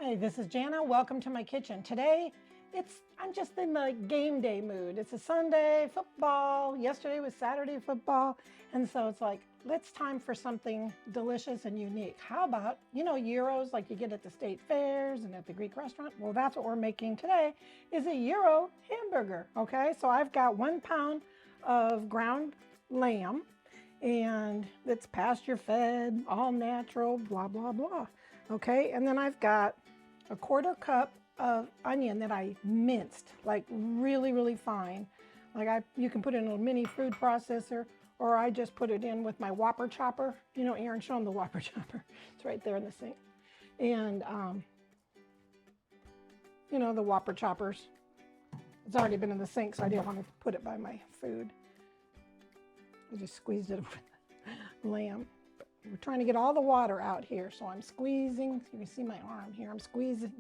Hi, this is Jana. Welcome to my kitchen. Today, I'm just in the game day mood. It's a Sunday, football. Yesterday was Saturday football. And so it's like, let's time for something delicious and unique. How about, gyros like you get at the state fairs and at the Greek restaurant? Well, that's what we're making today is a gyro hamburger, okay? So I've got 1 pound of ground lamb and it's pasture fed, all natural, blah, blah, blah. Okay, and then I've got a 1/4 cup of onion that I minced, like really, really fine. You can put it in a mini food processor, or I just put it in with my Whopper chopper. You know, Aaron, show him the Whopper chopper. It's right there in the sink. And, the Whopper choppers. It's already been in the sink, so I didn't want to put it by my food. I just squeezed it over the lamb. We're trying to get all the water out here, so I'm squeezing. You can see my arm here. I'm squeezing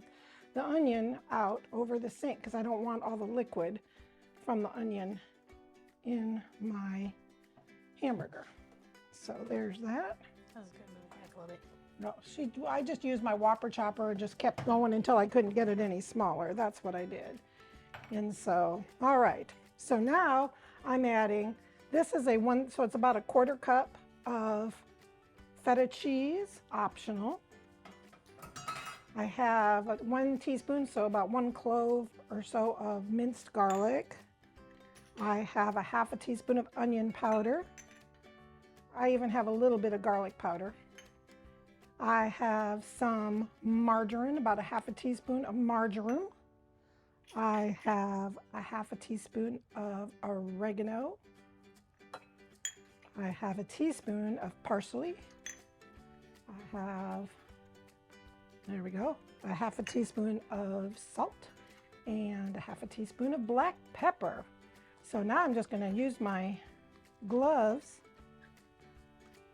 the onion out over the sink because I don't want all the liquid from the onion in my hamburger. So there's that. That was a good move. I love it. No, I just used my Whopper chopper and just kept going until I couldn't get it any smaller. That's what I did. And so, all right. So now I'm adding, this is so it's about a 1/4 cup of Feta cheese, optional. I have 1 teaspoon, so about 1 clove or so of minced garlic. I have a 1/2 teaspoon of onion powder. I even have a little bit of garlic powder. I have some margarine, about a 1/2 teaspoon of marjoram. I have a 1/2 teaspoon of oregano. I have a teaspoon of parsley. I have, there we go, a 1/2 teaspoon of salt and a 1/2 teaspoon of black pepper. So now I'm just going to use my gloves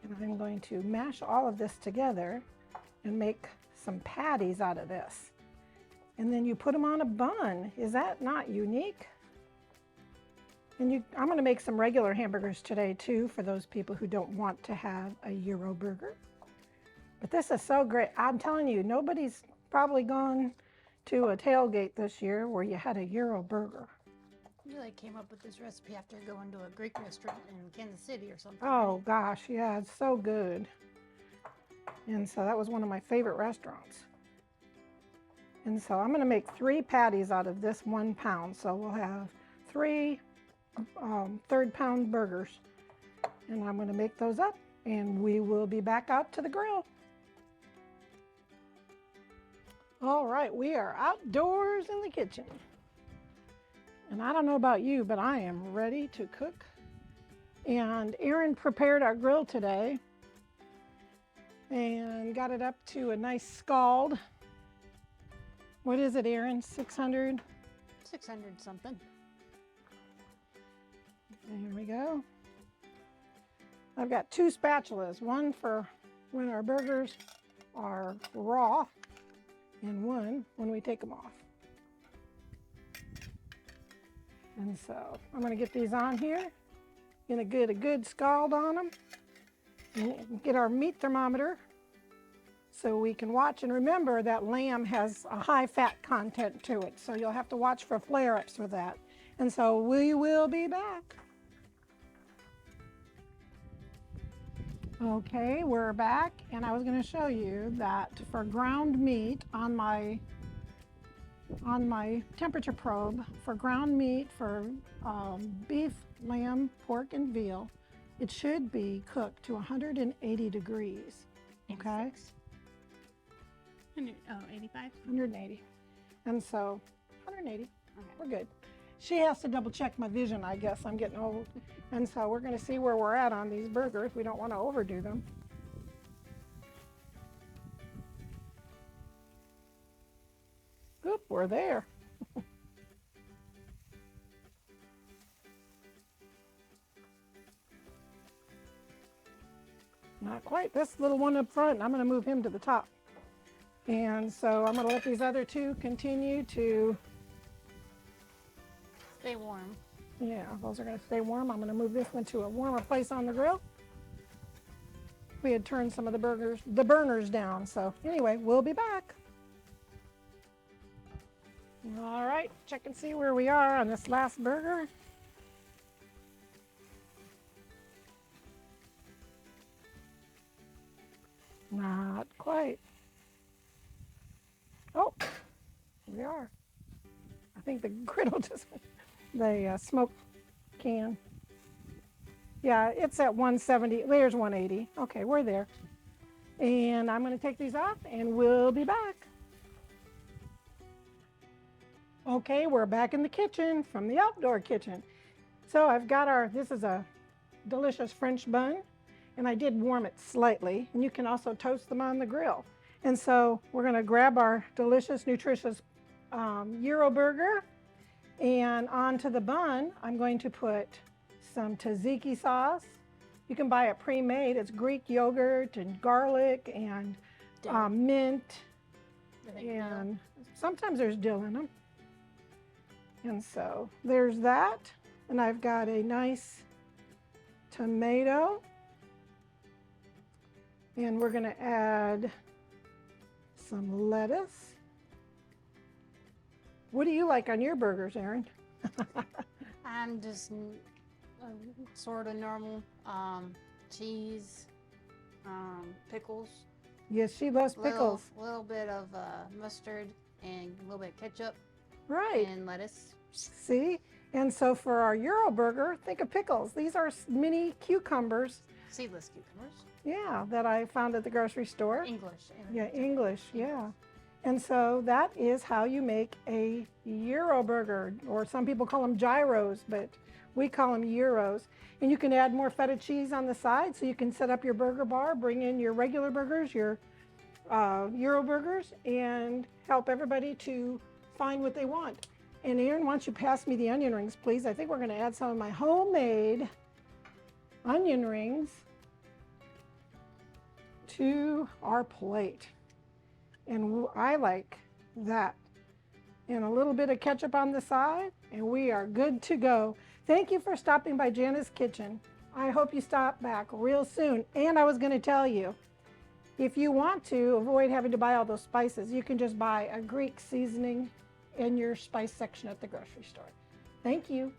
and I'm going to mash all of this together and make some patties out of this. And then you put them on a bun. Is that not unique? And I'm going to make some regular hamburgers today too for those people who don't want to have a gyro burger. But this is so great. I'm telling you, nobody's probably gone to a tailgate this year where you had a gyro burger. You came up with this recipe after going to a Greek restaurant in Kansas City or something. Oh gosh, yeah, it's so good. And so that was one of my favorite restaurants. And so I'm going to make 3 patties out of this 1 pound. So we'll have 3 1/3 pound burgers. And I'm going to make those up and we will be back out to the grill. All right, we are outdoors in the kitchen. And I don't know about you, but I am ready to cook. And Aaron prepared our grill today and got it up to a nice scald. What is it, Aaron? 600? 600 something. There we go. I've got 2 spatulas, one for when our burgers are raw and one when we take them off. And so I'm going to get these on here, get a good scald on them, and get our meat thermometer so we can watch. And remember that lamb has a high fat content to it, so you'll have to watch for flare-ups with that. And so we will be back. Okay, we're back, and I was going to show you that for ground meat on my temperature probe, for ground meat for beef, lamb, pork, and veal, it should be cooked to 180 degrees. Okay? 85? 180. And so 180, okay. We're good. She has to double check my vision, I guess. I'm getting old. And so we're going to see where we're at on these burgers. We don't want to overdo them. Oop, we're there. Not quite. This little one up front, I'm going to move him to the top. And so I'm going to let these other 2 continue to stay warm. Yeah, those are going to stay warm. I'm going to move this one to a warmer place on the grill. We had turned some of the burners down. So anyway, we'll be back. All right, check and see where we are on this last burger. Not quite. Oh, here we are. I think the griddle just, the smoke can. Yeah, it's at 170. There's 180. Okay, we're there. And I'm going to take these off and we'll be back. Okay, we're back in the kitchen from the outdoor kitchen. So I've got this is a delicious French bun, and I did warm it slightly, and you can also toast them on the grill. And so we're going to grab our delicious, nutritious Gyro burger, and onto the bun, I'm going to put some Tatziki sauce. You can buy it pre-made. It's Greek yogurt and garlic and mint, and sometimes there's dill in them. And so there's that, and I've got a nice tomato, and we're going to add some lettuce. What do you like on your burgers, Erin? I'm just sort of normal. Cheese, pickles. Yes, she loves pickles. A little bit of mustard and a little bit of ketchup. Right. And lettuce. See? And so for our Gyro burger, think of pickles. These are mini cucumbers. Seedless cucumbers. Yeah, that I found at the grocery store. English. Yeah, English, yeah. And so that is how you make a Gyro burger, or some people call them gyros, but we call them gyros. And you can add more feta cheese on the side, so you can set up your burger bar, bring in your regular burgers, your Gyro burgers, and help everybody to find what they want. And Erin, why don't you pass me the onion rings, please? I think we're going to add some of my homemade onion rings to our plate. And I like that. And a little bit of ketchup on the side, and we are good to go. Thank you for stopping by Jana's Kitchen. I hope you stop back real soon. And I was going to tell you, if you want to avoid having to buy all those spices, you can just buy a Greek seasoning in your spice section at the grocery store. Thank you.